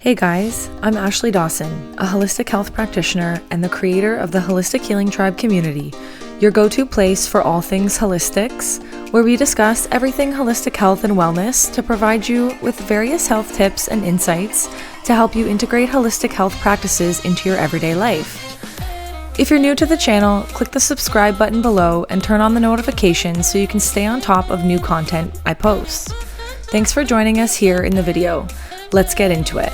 Hey guys, I'm Ashley Dawson, a holistic health practitioner and the creator of the Holistic Healing Tribe community, your go-to place for all things holistics, where we discuss everything holistic health and wellness to provide you with various health tips and insights to help you integrate holistic health practices into your everyday life. If you're new to the channel, click the subscribe button below and turn on the notifications so you can stay on top of new content I post. Thanks for joining us here in the video. Let's get into it.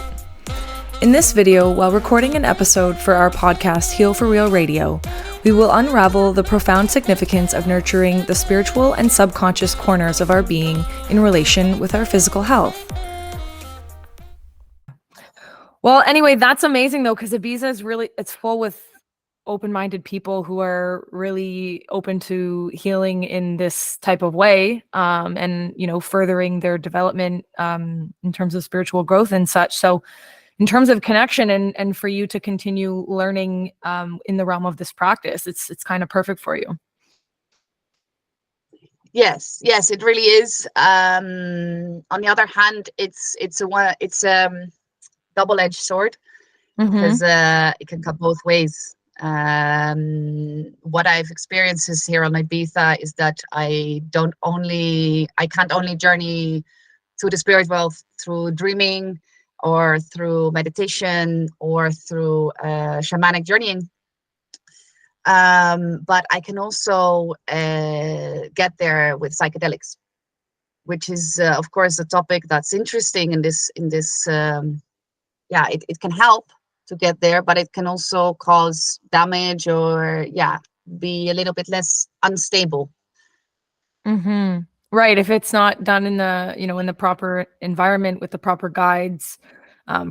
In this video, while recording an episode for our podcast Heal for Real Radio, we will unravel the profound significance of nurturing the spiritual and subconscious corners of our being in relation with our physical health. Well, anyway, that's amazing though, because Ibiza is really, it's full with open-minded people who are really open to healing in this type of way, and, furthering their development in terms of spiritual growth and such. So in terms of connection and for you to continue learning in the realm of this practice, it's kind of perfect for you. Yes, it really is. On the other hand, it's a double-edged sword because it can cut both ways. What I've experienced is here on Ibiza is that I can't only journey to the spirit world through dreaming or through meditation or through shamanic journeying, but I can also get there with psychedelics, which is of course a topic that's interesting in this it can help to get there, but it can also cause damage or be a little bit less unstable. Right. If it's not done in the, in the proper environment with the proper guides,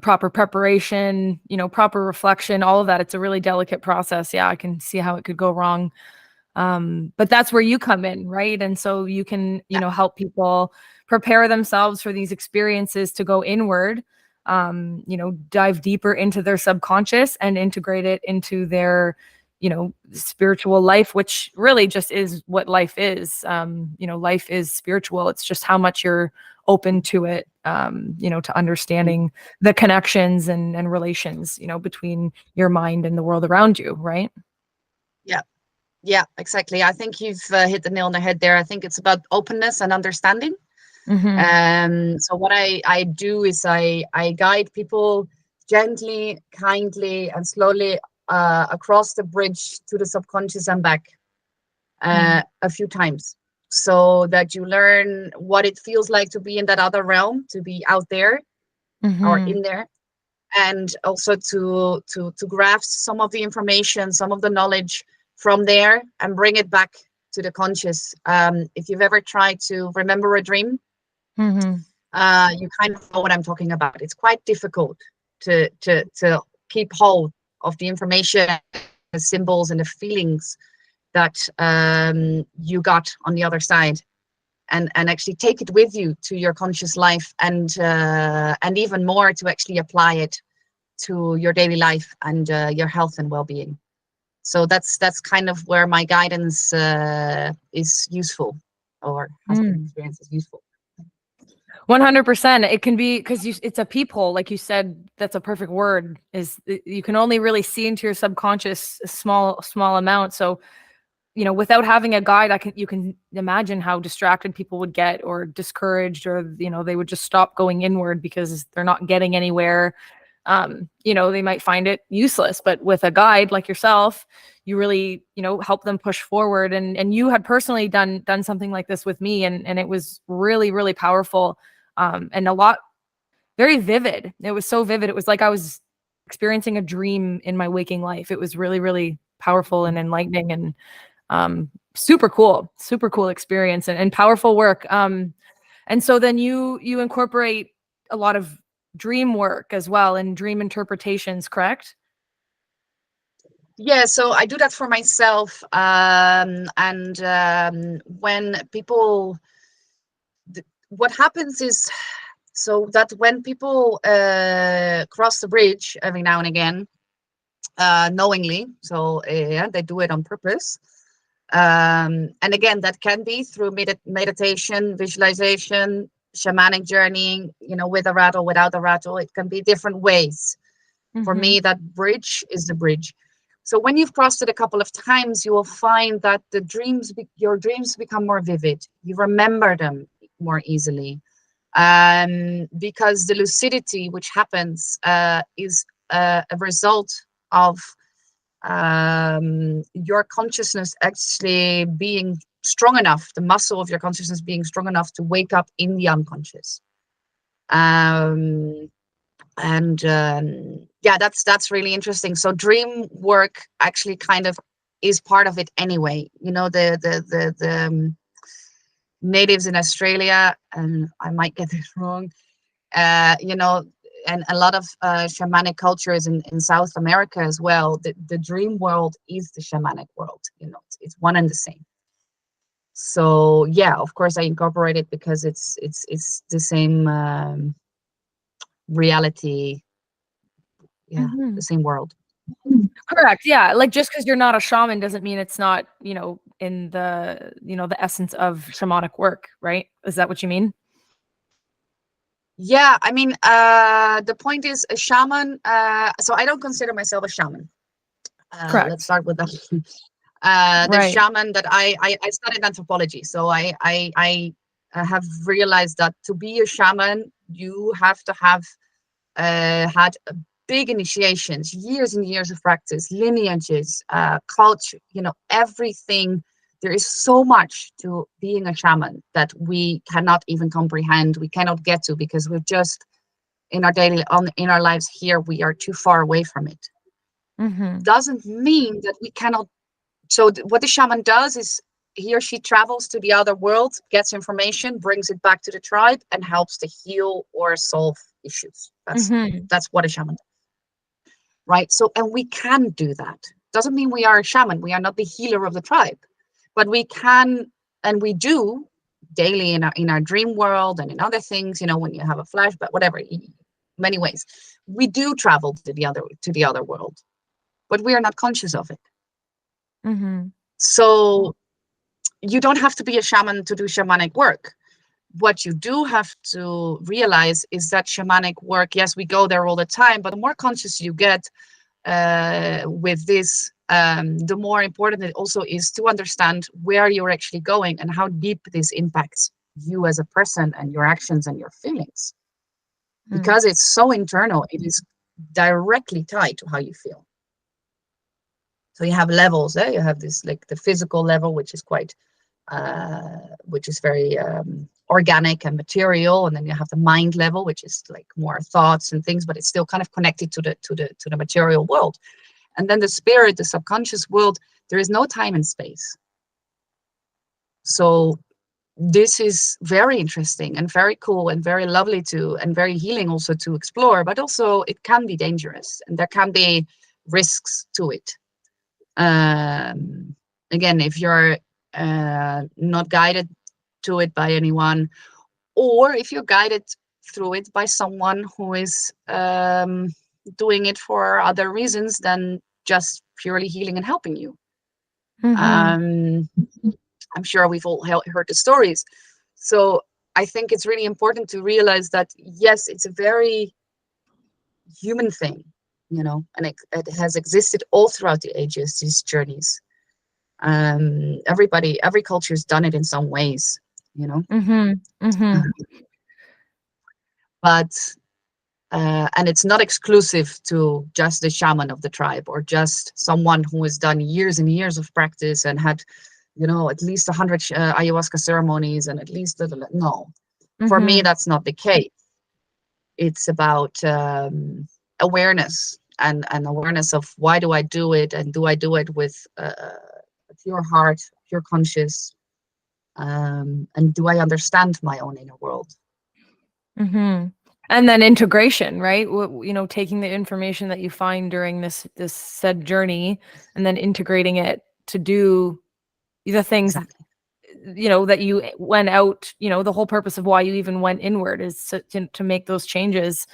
proper preparation, proper reflection, all of that, it's a really delicate process. Yeah, I can see how it could go wrong. But that's where you come in, right? And so you can, help people prepare themselves for these experiences to go inward, dive deeper into their subconscious and integrate it into their spiritual life, which really just is what life is. Life is spiritual. It's just how much you're open to it, to understanding the connections and relations, between your mind and the world around you, right? Yeah, exactly. I think you've hit the nail on the head there. I think it's about openness and understanding. So what I do is I guide people gently, kindly, and slowly across the bridge to the subconscious and back a few times, so that you learn what it feels like to be in that other realm, to be out there or in there, and also to grasp some of the information, some of the knowledge from there and bring it back to the conscious. If you've ever tried to remember a dream, you kind of know what I'm talking about. It's quite difficult to keep hold of the information, the symbols and the feelings that you got on the other side, and actually take it with you to your conscious life, and even more to actually apply it to your daily life and your health and well-being. So that's kind of where my guidance is useful, or has been experienced as useful. 100%. It can be because it's a peephole, like you said. That's a perfect word. Is you can only really see into your subconscious a small amount. So, without having a guide, you can imagine how distracted people would get, or discouraged, or they would just stop going inward because they're not getting anywhere. They might find it useless. But with a guide like yourself, you really help them push forward. And you had personally done something like this with me, and it was really, really powerful. And a lot, very vivid. It was so vivid. It was like I was experiencing a dream in my waking life. It was really, really powerful and enlightening, and super cool experience, and powerful work. And so then you incorporate a lot of dream work as well, and dream interpretations, correct? Yeah, so I do that for myself. And when people, what happens is, so that when people cross the bridge every now and again, knowingly, so they do it on purpose. And again, that can be through meditation, visualization, shamanic journey, with a rattle, without a rattle. It can be different ways. For me, that bridge is the bridge. So when you've crossed it a couple of times, you will find that your dreams become more vivid. You remember them more easily, because the lucidity which happens is a result of your consciousness actually being strong enough, the muscle of your consciousness being strong enough to wake up in the unconscious. Yeah, that's really interesting. So dream work actually kind of is part of it anyway. The natives in Australia, and I might get this wrong, and a lot of shamanic cultures in South America as well. The dream world is the shamanic world. It's one and the same. So yeah, of course I incorporate it because it's the same reality. Yeah, the same world. Correct. Yeah. Like just because you're not a shaman doesn't mean it's not, in the, the essence of shamanic work, right? Is that what you mean? Yeah, I mean, the point is a shaman. So I don't consider myself a shaman. Correct. Let's start with that. The Right. shaman that I studied anthropology, so I have realized that to be a shaman, you have to have had big initiations, years and years of practice, lineages, culture, everything. There is so much to being a shaman that we cannot even comprehend. We cannot get to because we're just in our lives here. We are too far away from it. Doesn't mean that we cannot. So what the shaman does is he or she travels to the other world, gets information, brings it back to the tribe, and helps to heal or solve issues. That's what a shaman does. Right. So, and we can do that. Doesn't mean we are a shaman. We are not the healer of the tribe, but we can, and we do daily in our dream world and in other things, when you have a flashback, whatever, many ways, we do travel to the other world, but we are not conscious of it. So you don't have to be a shaman to do shamanic work. What you do have to realize is that shamanic work, yes, we go there all the time, but the more conscious you get with this, the more important it also is to understand where you're actually going and how deep this impacts you as a person and your actions and your feelings. Because it's so internal, it is directly tied to how you feel. So you have levels. You have this, like the physical level, which is very organic and material, and then you have the mind level, which is like more thoughts and things, but it's still kind of connected to the material world. And then the spirit, the subconscious world, there is no time and space. So this is very interesting and very cool and very lovely and very healing also to explore, but also it can be dangerous and there can be risks to it. Again, if you're not guided to it by anyone, or if you're guided through it by someone who is doing it for other reasons than just purely healing and helping you. I'm sure we've all heard the stories. So I think it's really important to realize that, yes, it's a very human thing, and it has existed all throughout the ages, these journeys. Every culture's done it in some ways, but and it's not exclusive to just the shaman of the tribe or just someone who has done years and years of practice and had at least 100 ayahuasca ceremonies and at least no. For me, that's not the case. It's about awareness and awareness of why do I do it, and do I do it with pure heart, pure conscious, and do I understand my own inner world? And then integration, right? Taking the information that you find during this said journey and then integrating it to do the things, Exactly. that you went out, the whole purpose of why you even went inward is to make those changes.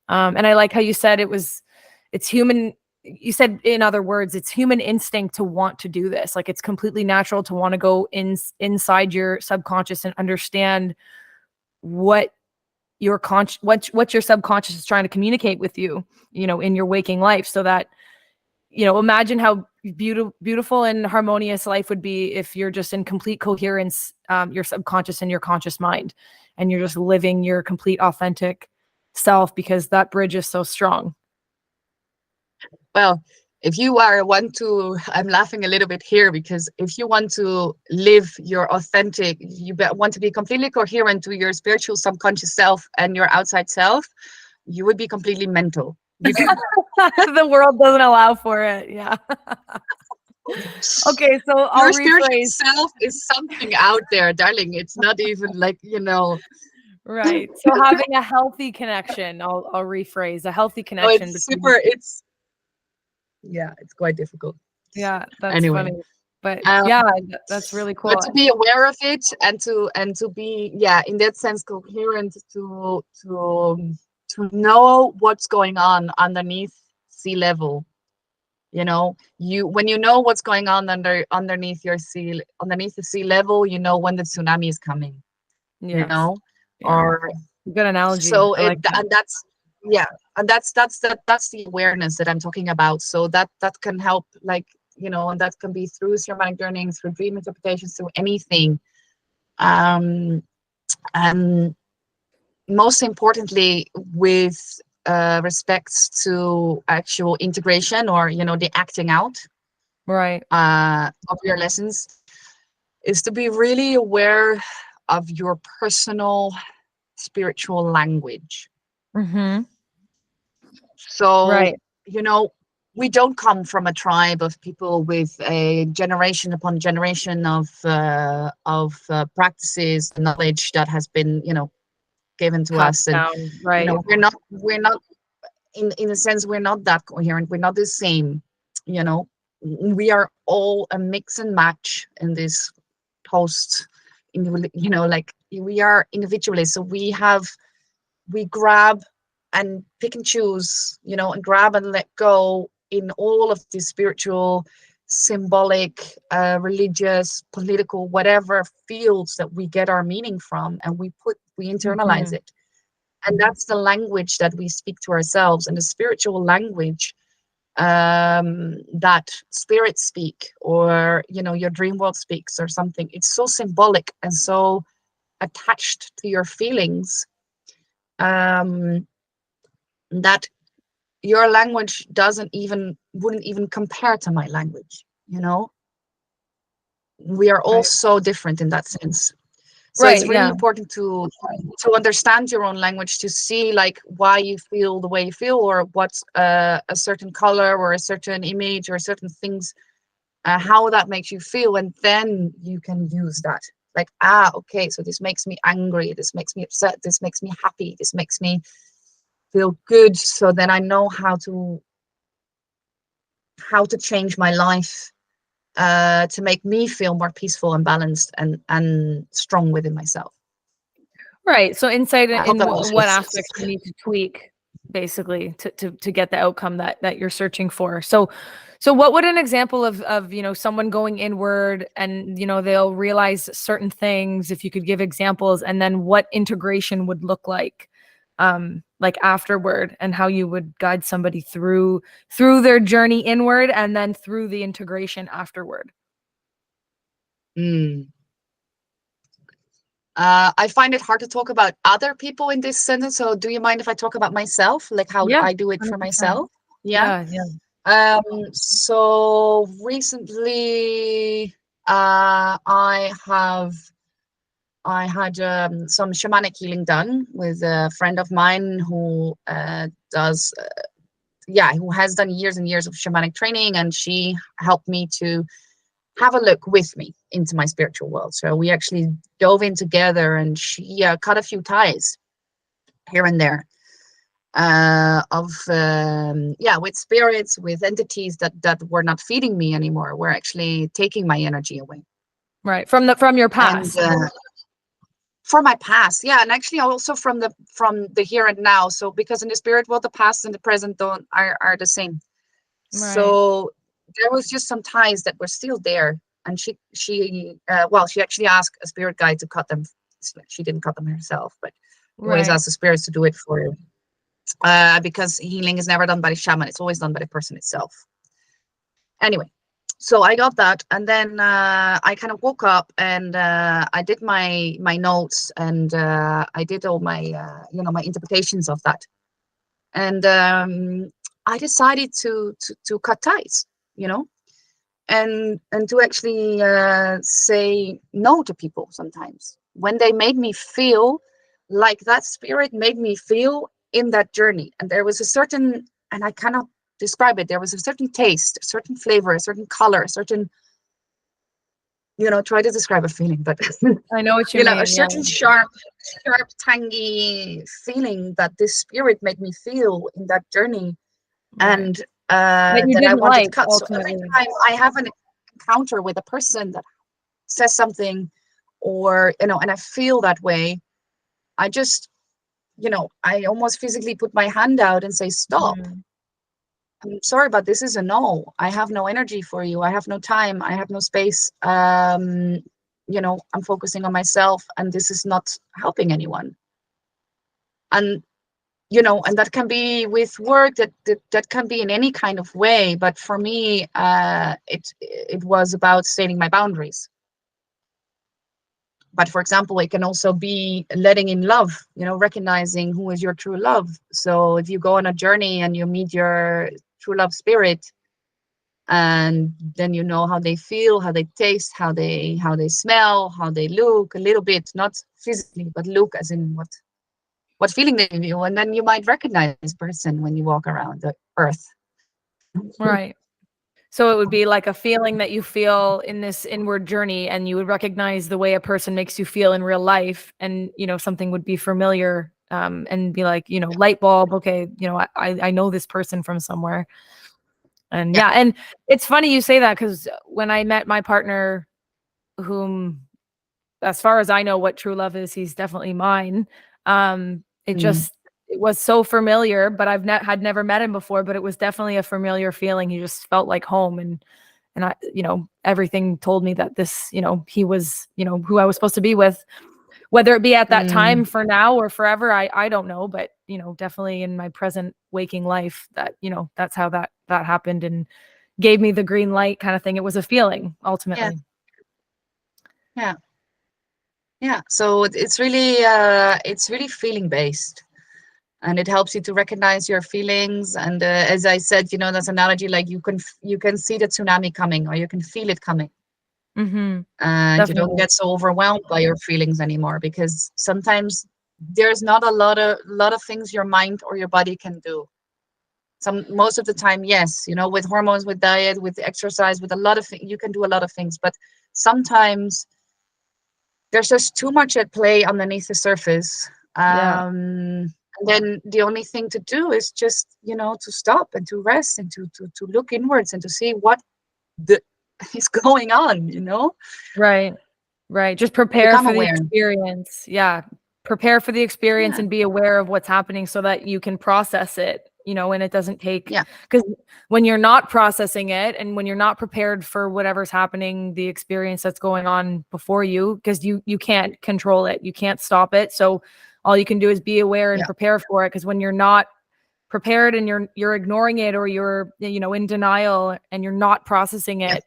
And I like how you said it's human. You said, in other words, it's human instinct to want to do this. Like, it's completely natural to want to go inside your subconscious and understand what your what your subconscious is trying to communicate with you, in your waking life, so that, imagine how beautiful and harmonious life would be if you're just in complete coherence, your subconscious and your conscious mind, and you're just living your complete authentic self, because that bridge is so strong. Well, if you I'm laughing a little bit here, because if you want to live your authentic, want to be completely coherent to your spiritual subconscious self and your outside self, you would be completely mental. The world doesn't allow for it. Yeah. Okay, so I'll Your spiritual rephrase. self is something out there, darling. It's not even like, Right. So having a healthy connection, I'll rephrase, a healthy No, connection it's between. super. It's quite difficult. Yeah, that's Anyway, funny. But um, yeah, that's really but cool. to be aware of it, and to be, in that sense, coherent, to know what's going on underneath sea level. When you know what's going on underneath the sea level, you know when the tsunami is coming. Yes. Yeah. Or Good analogy. so I like that. and that's yeah and that's the awareness that I'm talking about. So that can help, like, and that can be through shamanic journeying, through dream interpretations, through anything. And most importantly, with respects to actual integration, or the acting out Right. of your lessons, is to be really aware of your personal spiritual language. Mm-hmm. So, Right. we don't come from a tribe of people with a generation upon generation of practices and knowledge that has been, given to Passed us. And, down. Right. we're not in a sense, we're not that coherent. We're not the same. We are all a mix and match in this post, like, we are individualists. So we grab and pick and choose, and grab and let go in all of these spiritual, symbolic, religious, political, whatever fields that we get our meaning from, and we internalize Mhm. it. And that's the language that we speak to ourselves, and the spiritual language that spirits speak, or your dream world speaks, or something. It's so symbolic and so attached to your feelings, that your language wouldn't even compare to my language. We are all Right. so different in that sense. So it's Right. really Yeah. important to understand your own language, to see, like, why you feel the way you feel, or what's a certain color, or a certain image, or certain things, how that makes you feel. And then you can use that, like, okay, so this makes me angry, this makes me upset, this makes me happy, this makes me feel good. So then I know how to change my life, to make me feel more peaceful and balanced, and strong within myself. Right. So insight I hope in that makes what sense. aspects you need to tweak, basically, to get the outcome that you're searching for. So what would an example of someone going inward, and they'll realize certain things, if you could give examples, and then what integration would look like afterward, and how you would guide somebody through their journey inward, and then through the integration afterward. I find it hard to talk about other people in this sentence. So do you mind if I talk about myself, like how Yeah. I do it for 100%. myself? Yeah. Yeah. Yeah. So recently, I had some shamanic healing done with a friend of mine who who has done years and years of shamanic training, and she helped me to have a look with me into my spiritual world. So we actually dove in together, and she cut a few ties here and there, with spirits, with entities that were not feeding me anymore, were actually taking my energy away. Right. From your And past. from my past, yeah, and actually also from the here and now. So because in the spirit world, the past and the present are the same. Right. So there was just some ties that were still there, and she actually asked a spirit guide to cut them She didn't cut them herself, but always Right. ask the spirits to do it for you. Because healing is never done by the shaman. It's always done by the person itself. Anyway, so I got that, and then I kind of woke up, and I did my notes, and I did all my my interpretations of that, and I decided to cut ties, and to actually say no to people sometimes when they made me feel like that spirit made me feel in that journey. And there was a certain, and I cannot describe it, there was a certain taste, a certain flavor, a certain color, a certain, try to describe a feeling, but I know what you a mean. Yeah. certain sharp, tangy feeling that this spirit made me feel in that journey. Right. And That you that I didn't wanted to like cut. So every ultimately. time I have an encounter with a person that says something, or and I feel that way, I just, I almost physically put my hand out and say, stop. Mm. I'm sorry, but this is a no. I have no energy for you. I have no time. I have no space. I'm focusing on myself, and this is not helping anyone. And and that can be with work, that can be in any kind of way. But for me, it was about stating my boundaries. But for example, it can also be letting in love, recognizing who is your true love. So if you go on a journey and you meet your true love spirit, and then you know how they feel, how they taste, how they smell, how they look a little bit, not physically, but look as in what feeling they feel, and then you might recognize this person when you walk around the earth. Right. So it would be like a feeling that you feel in this inward journey, and you would recognize the way a person makes you feel in real life, and something would be familiar, and be like, light bulb. Okay, I know this person from somewhere. And Yeah. yeah, and it's funny you say that, because when I met my partner, whom, as far as I know, what true love is, he's definitely mine. It Mm. just, it was so familiar, but had never met him before, but it was definitely a familiar feeling. He just felt like home, and I, everything told me that this, he was, who I was supposed to be with, whether it be at that Mm. time, for now, or forever. I don't know, but definitely in my present waking life, that, that's how that happened, and gave me the green light, kind of thing. It was a feeling, Yeah. ultimately. Yeah. Yeah. So it's really feeling based, and it helps you to recognize your feelings. And as I said, that's analogy, like you can see the tsunami coming, or you can feel it coming, Mm-hmm. and you don't Definitely. get so overwhelmed by your feelings anymore, because sometimes there's not a lot of things your mind or your body can do. Most of the time, yes, with hormones, with diet, with exercise, with a lot of things, you can do a lot of things. But sometimes there's just too much at play underneath the surface. Yeah. And then the only thing to do is just, to stop and to rest, and to look inwards, and to see what the, is going on, Right. Right. Just and prepare become for the aware. experience. Yeah. Prepare for the experience Yeah. and be aware of what's happening, so that you can process it, and it doesn't take, Yeah. because when you're not processing it, and when you're not prepared for whatever's happening, the experience that's going on before you, because you can't control it, you can't stop it. So all you can do is be aware and Yeah. prepare for it. Because when you're not prepared, and you're ignoring it, or you're, in denial, and you're not processing Yeah. it,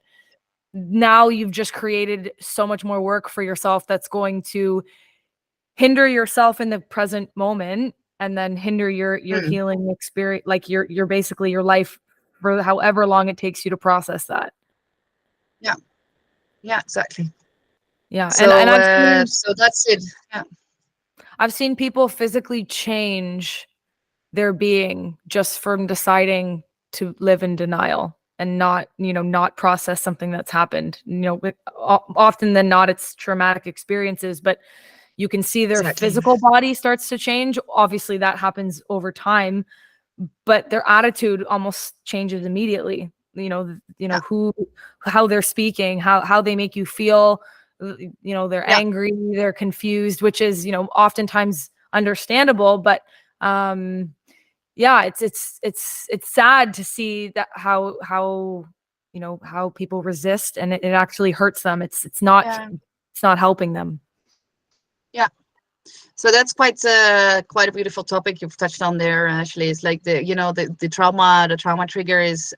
now you've just created so much more work for yourself, that's going to hinder yourself in the present moment, and then hinder your Mm. healing experience, like your basically your life, for however long it takes you to process that. Yeah. Yeah, exactly. Yeah. And So so that's it. Yeah. I've seen people physically change their being, just from deciding to live in denial, and not process something that's happened. Often than not, it's traumatic experiences, but you can see their Exactly. physical body starts to change. Obviously, that happens over time, but their attitude almost changes immediately. Yeah. How they're speaking, how they make you feel. They're Yeah. angry, they're confused, which is, oftentimes understandable, but yeah, it's sad to see that, how people resist, and it actually hurts them. It's not Yeah. helping them. Yeah. So that's quite a beautiful topic you've touched on there. Actually, it's like the trauma trigger is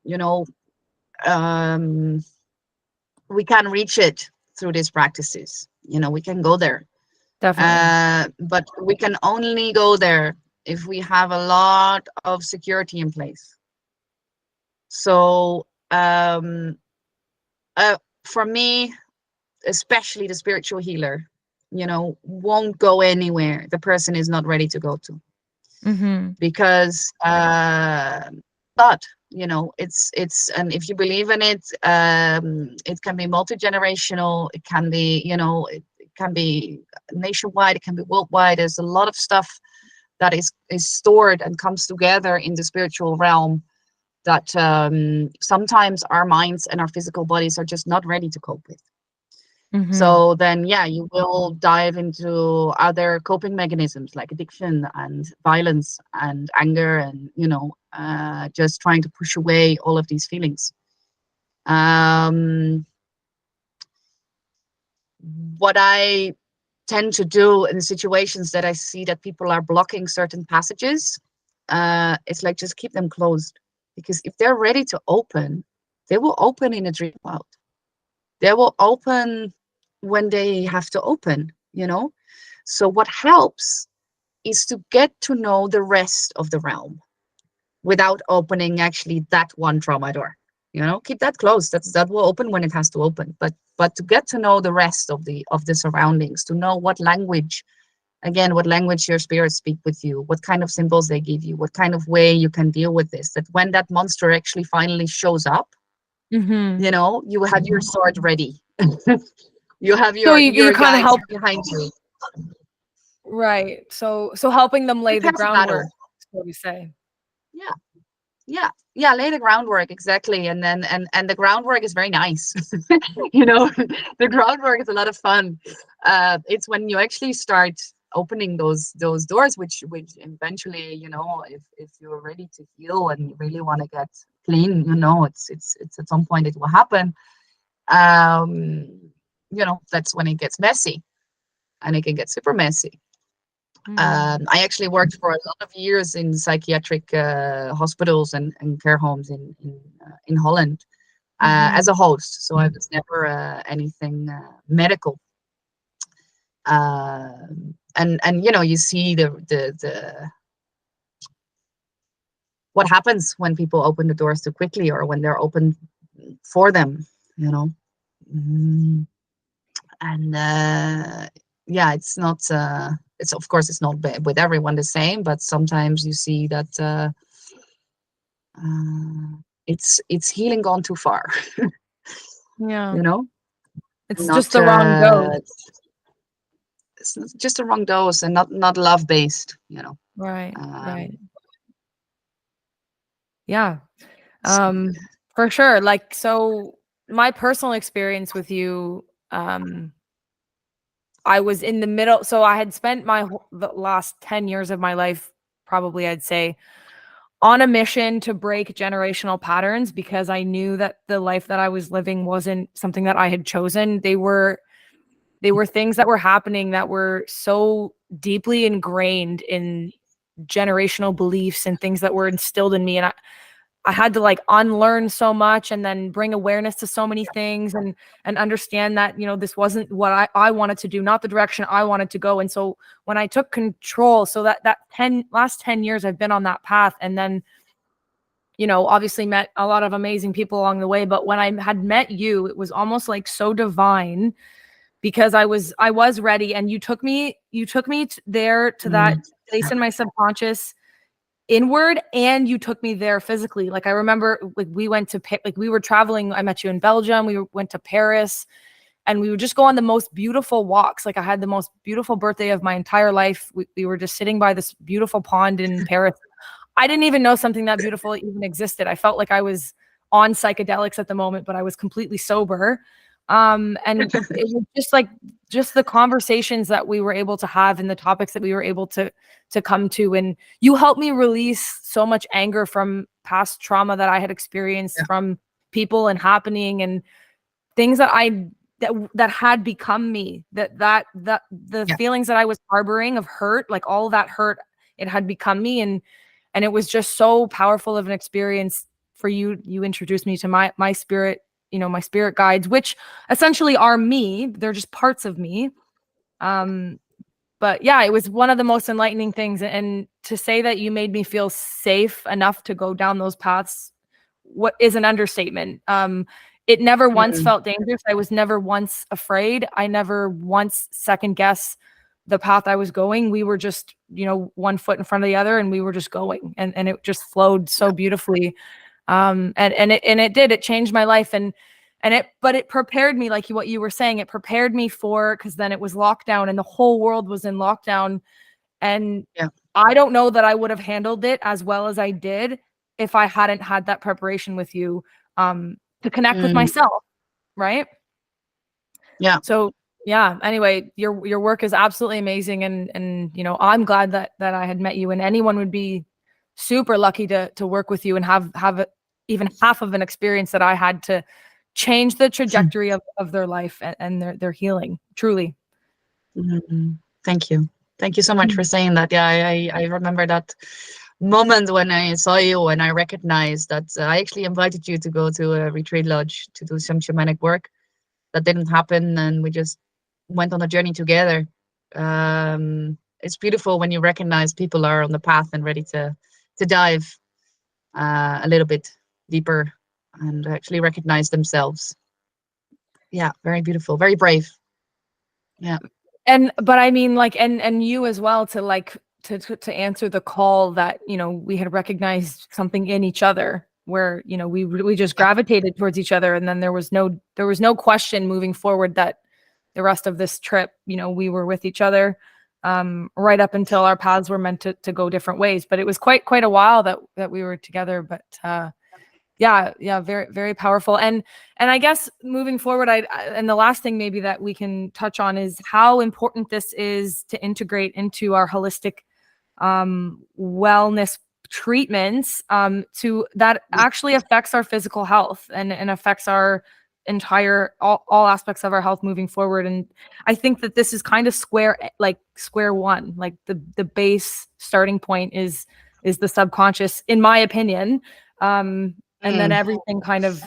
you know we can reach it through these practices. We can go there, Definitely. but we can only go there if we have a lot of security in place. So for me, especially the spiritual healer, won't go anywhere the person is not ready to go to. Mm-hmm. Because but it's and if you believe in it, it can be multi-generational, it can be it can be nationwide, it can be worldwide. There's a lot of stuff that is stored and comes together in the spiritual realm that sometimes our minds and our physical bodies are just not ready to cope with. Mm-hmm. So then, yeah, you will dive into other coping mechanisms like addiction and violence and anger and, just trying to push away all of these feelings. What I tend to do in situations that I see that people are blocking certain passages, it's like just keep them closed. Because if they're ready to open, they will open in a dream world. They will open when they have to open. So what helps is to get to know the rest of the realm without opening actually that one trauma door. Keep that closed. That will open when it has to open. But to get to know the rest of the surroundings, to know what language your spirits speak with you, what kind of symbols they give you, what kind of way you can deal with this. That when that monster actually finally shows up, Mm-hmm. you have your sword ready. You have So your you your kind of guides help, behind you. right? So helping them lay the Prepare for groundwork, battle. so to say. Yeah, yeah. Lay the groundwork, exactly, and then and the groundwork is very nice. The groundwork is a lot of fun. It's when you actually start opening those doors, which eventually, if you're ready to heal and you really want to get clean, it's at some point it will happen. That's when it gets messy, and it can get super messy. Mm. I actually worked for a lot of years in psychiatric hospitals and care homes in Holland Mm-hmm. as a host. So I was never anything medical. And you see the what happens when people open the doors too quickly or when they're open for them. You know, Mm, and yeah, it's not. It's of course it's not with everyone the same, but sometimes you see that. It's healing gone too far. Yeah. you know It's just not the wrong dose. it's just the wrong dose and not love based. Right. Right. um Yeah. so, Um, for sure. Like, so my personal experience with you, I was in the middle. So I had spent the last 10 years of my life, probably I'd say, on a mission to break generational patterns because I knew that the life that I was living wasn't something that I had chosen. They were things that were happening that were so deeply ingrained in generational beliefs and things that were instilled in me. And I had to like unlearn so much and then bring awareness to so many things and understand that, this wasn't what I wanted to do, not the direction I wanted to go. And so when I took control, so that last 10 years I've been on that path, and then, obviously met a lot of amazing people along the way. But when I had met you, it was almost like so divine because I was ready, and you took me there to that place in my subconscious inward, and you took me there physically. Like I remember, like we went to like we were traveling. I met you in Belgium. Went to Paris, and we would just go on the most beautiful walks. Like I had the most beautiful birthday of my entire life. We were just sitting by this beautiful pond in Paris. I didn't even know something that beautiful even existed. I felt like I was on psychedelics at the moment, but I was completely sober. And it was just the conversations that we were able to have and the topics that we were able to come to. And you helped me release so much anger from past trauma that I had experienced yeah. from people and happening and things that I that had become me, that the feelings that I was harboring of hurt, like all that hurt, it had become me. And it was just so powerful of an experience for you. You introduced me to my spirit, my spirit guides, which essentially are me. They're just parts of me. But yeah, it was one of the most enlightening things. And to say that you made me feel safe enough to go down those paths, what is an understatement. It never once felt dangerous. I was never once afraid. I never once second guessed the path I was going. We were just, one foot in front of the other, and we were just going, and it just flowed so beautifully. And it changed my life. But it prepared me, like what you were saying, it prepared me for, because then it was lockdown and the whole world was in lockdown. And I don't know that I would have handled it as well as I did if I hadn't had that preparation with you, to connect with myself. Right. Yeah. So yeah, anyway, your work is absolutely amazing. And, I'm glad that I had met you, and anyone would be super lucky to work with you and have even half of an experience that I had to change the trajectory of their life and their healing, truly. Thank you. Thank you so much for saying that. Yeah, I remember that moment when I saw you and I recognized that I actually invited you to go to a retreat lodge to do some shamanic work. That didn't happen, and we just went on a journey together. It's beautiful when you recognize people are on the path and ready to dive a little bit deeper and actually recognize themselves. Yeah, very beautiful, very brave. Yeah. But I mean, like, and you as well, to like to answer the call that we had recognized something in each other, where we just gravitated towards each other, and then there was no question moving forward that the rest of this trip, we were with each other, right up until our paths were meant to go different ways. But it was quite a while that we were together. But yeah, very, very powerful. And I guess moving forward, and the last thing maybe that we can touch on is how important this is to integrate into our holistic wellness treatments, to that actually affects our physical health and affects our entire all aspects of our health moving forward. And I think that this is kind of square one, like the base starting point is the subconscious, in my opinion. And then everything kind of,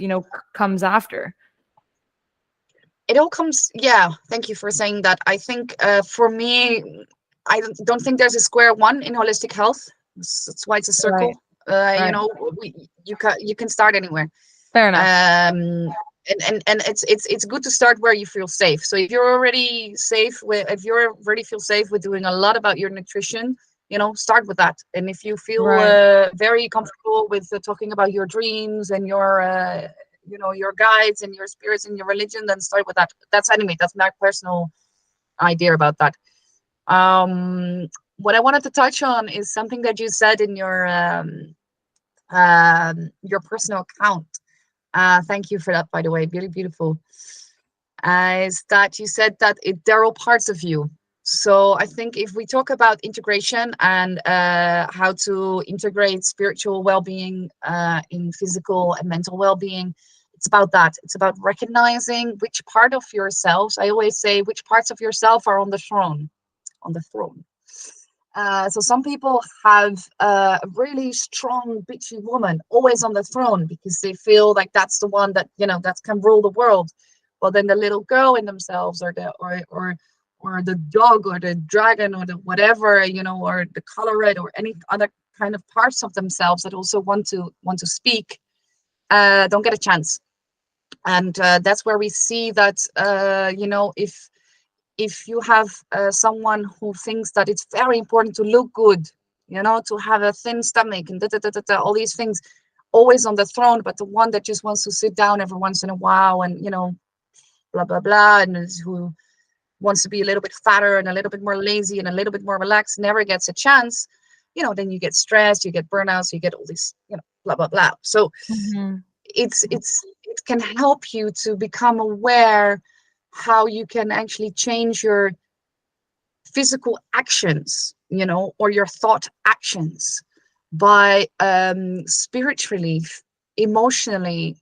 comes after. It all comes, thank you for saying that. I think for me, I don't think there's a square one in holistic health. That's why it's a circle. Right. You can start anywhere. Fair enough. And it's good to start where you feel safe. So if you already feel safe with doing a lot about your nutrition, start with that. And if you feel very comfortable with talking about your dreams and your your guides and your spirits and your religion, then start with that. That's my personal idea about that. What I wanted to touch on is something that you said in your personal account. Thank you for that, by the way. Really beautiful. Is that you said that there are all parts of you. So I think if we talk about integration and how to integrate spiritual well-being in physical and mental well-being, it's about that. It's about recognizing which part of yourselves. I always say, which parts of yourself are on the throne. So some people have a really strong, bitchy woman always on the throne because they feel like that's the one that that can rule the world. Well, then the little girl in themselves, or the dog, or the dragon, or the whatever, or the color red, or any other kind of parts of themselves that also want to speak, don't get a chance. And that's where we see that if you have someone who thinks that it's very important to look good, to have a thin stomach and all these things, always on the throne, but the one that just wants to sit down every once in a while and blah blah blah, and who wants to be a little bit fatter and a little bit more lazy and a little bit more relaxed, never gets a chance, then you get stressed, you get burnouts, you get all this blah blah blah. So it can help you to become aware how you can actually change your physical actions, or your thought actions by spiritually, emotionally,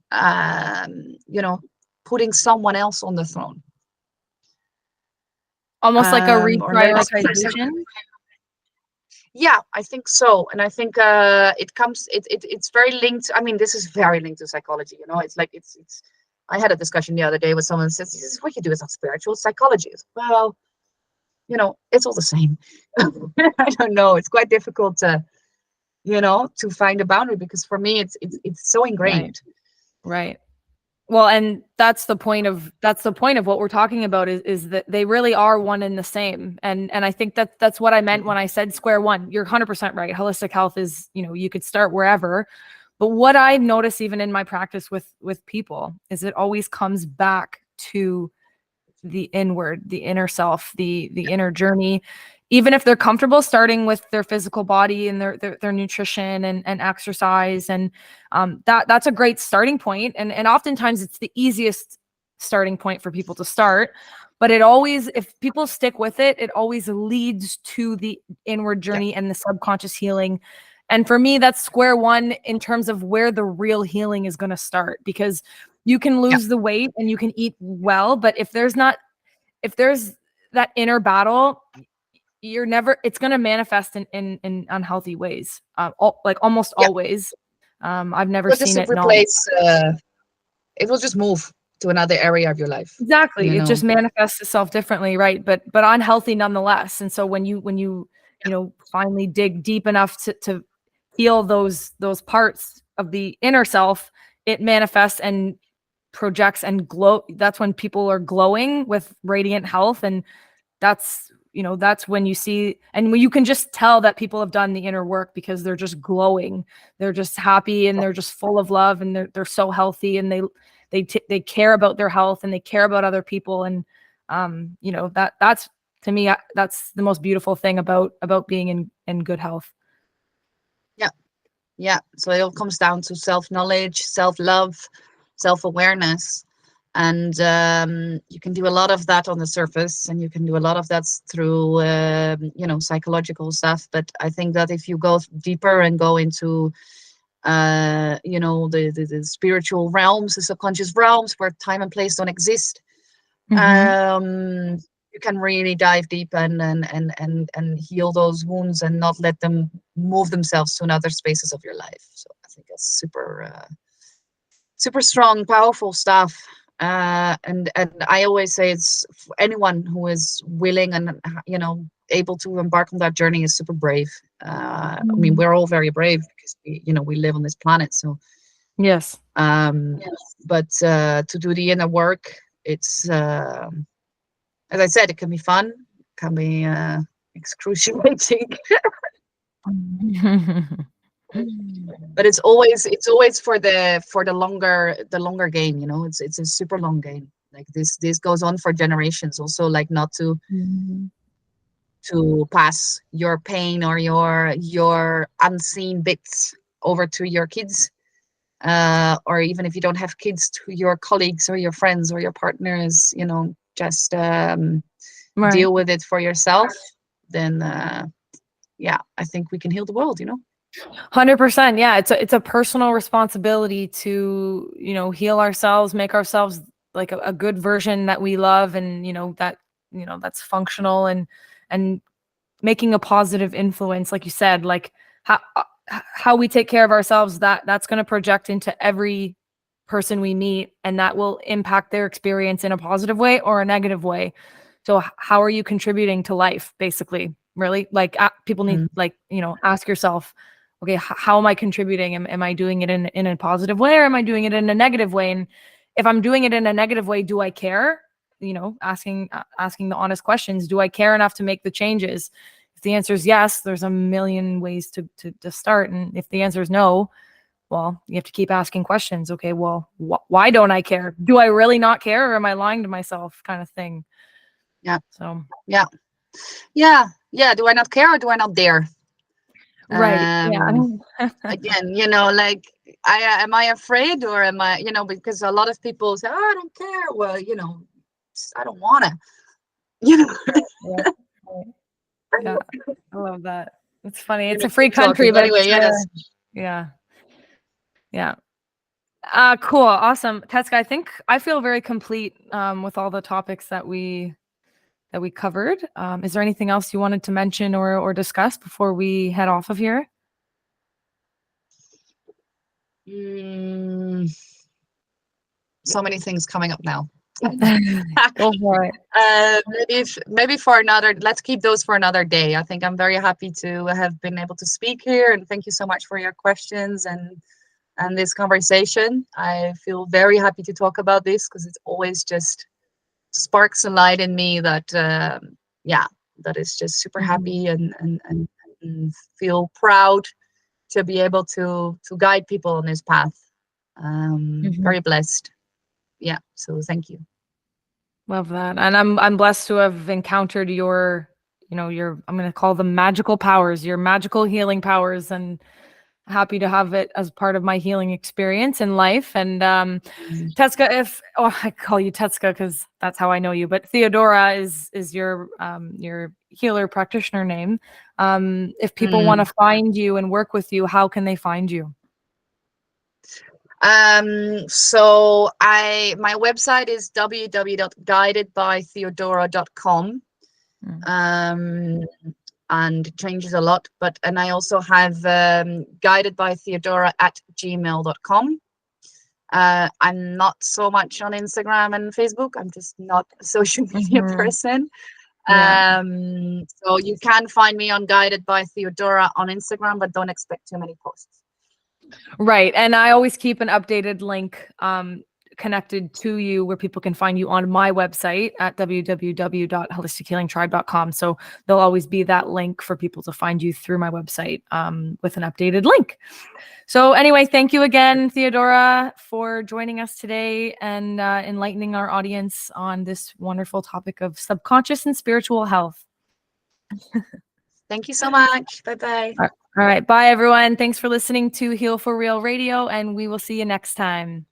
putting someone else on the throne. Almost like a Or maybe reprioritization. yeah, I think so. And I think it's very linked. I mean, this is very linked to psychology, you know. It's like it's I had a discussion the other day with someone who says, this is what you do is not spiritual, it's psychology. Well, you know, it's all the same. I don't know. It's quite difficult to, you know, to find a boundary, because for me it's so ingrained. Right. Well, and that's the point of what we're talking about, is that they really are one and the same. And I think that's what I meant when I said square one. You're 100% right. Holistic health is, you know, you could start wherever. But what I notice even in my practice with people is it always comes back to the inward, the inner self, the inner journey. Even if they're comfortable starting with their physical body and their nutrition and exercise, and that's a great starting point. And oftentimes it's the easiest starting point for people to start. But it always, if people stick with it, it always leads to the inward journey and the subconscious healing. And for me, that's square one in terms of where the real healing is going to start, because you can lose the weight and you can eat well, but if there's that inner battle, you're never, it's going to manifest in unhealthy ways. Like almost always. I've never seen it not. It will just move to another area of your life. Exactly. You It know? just manifests itself differently, right? But unhealthy nonetheless. And so when you you know, finally dig deep enough to heal those parts of the inner self, it manifests and projects and glow. That's when people are glowing with radiant health. And that's, you know, that's when you see, and when you can just tell that people have done the inner work, because they're just glowing, they're just happy, and they're just full of love, and they're so healthy, and they care about their health, and they care about other people. And you know, that's, to me, that's the most beautiful thing about being in good health. Yeah. So it all comes down to self-knowledge, self-love, self-awareness. And you can do a lot of that on the surface, and you can do a lot of that through, you know, psychological stuff. But I think that if you go deeper and go into, you know, the spiritual realms, the subconscious realms where time and place don't exist, you can really dive deep and heal those wounds and not let them move themselves to another spaces of your life. So I think that's super strong, powerful stuff. And I always say it's anyone who is willing and, you know, able to embark on that journey is super brave. I mean, we're all very brave because we live on this planet. So yes. But to do the inner work, it's as I said, it can be fun, it can be excruciating. But it's always for the longer game, you know. It's a super long game. Like this goes on for generations. Also, like not to pass your pain or your unseen bits over to your kids, or even if you don't have kids, to your colleagues or your friends or your partners. You know, just deal with it for yourself. Then yeah, I think we can heal the world. You know. 100%. Yeah. It's a personal responsibility to, you know, heal ourselves, make ourselves like a good version that we love, and, you know, that's functional, and making a positive influence. Like you said, like how we take care of ourselves, that's going to project into every person we meet, and that will impact their experience in a positive way or a negative way. So how are you contributing to life, basically? Really, like people need, like, you know, ask yourself, okay, how am I contributing? Am I doing it in a positive way, or am I doing it in a negative way? And if I'm doing it in a negative way, do I care? You know, asking the honest questions. Do I care enough to make the changes? If the answer is yes, there's a million ways to start. And if the answer is no, well, you have to keep asking questions. Okay, well, why don't I care? Do I really not care, or am I lying to myself, kind of thing? Yeah. So yeah. Do I not care, or do I not dare? Right. Again, you know, like, am I afraid, or am I, you know, because a lot of people say, oh, I don't care. Well, you know, I don't want to, you know. Yeah, I love that. It's funny. It's a free country, but anyway, it's, yeah. Cool. Awesome. Tetska, I think I feel very complete with all the topics that we covered. Is there anything else you wanted to mention or discuss before we head off of here? So many things coming up now. Go for it. Maybe for another, let's keep those for another day. I think I'm very happy to have been able to speak here, and thank you so much for your questions and this conversation. I feel very happy to talk about this because it always just sparks a light in me that that is just super happy and feel proud to be able to guide people on this path. Very blessed. Yeah, so thank you. Love that. And I'm blessed to have encountered your I'm going to call them magical powers, your magical healing powers, and happy to have it as part of my healing experience in life. And Tetska, I call you Tetska because that's how I know you, but Theodora is your healer practitioner name. If people want to find you and work with you, how can they find you? So my website is www.guidedbytheodora.com. And it changes a lot, and I also have guidedbytheodora@gmail.com. I'm not so much on Instagram and Facebook. I'm just not a social media person. So you can find me on Guided by Theodora on Instagram, but don't expect too many posts. Right. And I always keep an updated link connected to you where people can find you on my website at www.holistichealingtribe.com. So there'll always be that link for people to find you through my website with an updated link. So anyway, thank you again, Theodora, for joining us today and enlightening our audience on this wonderful topic of subconscious and spiritual health. Thank you so much. Bye-bye. All right. Bye, everyone. Thanks for listening to Heal for Real Radio, and we will see you next time.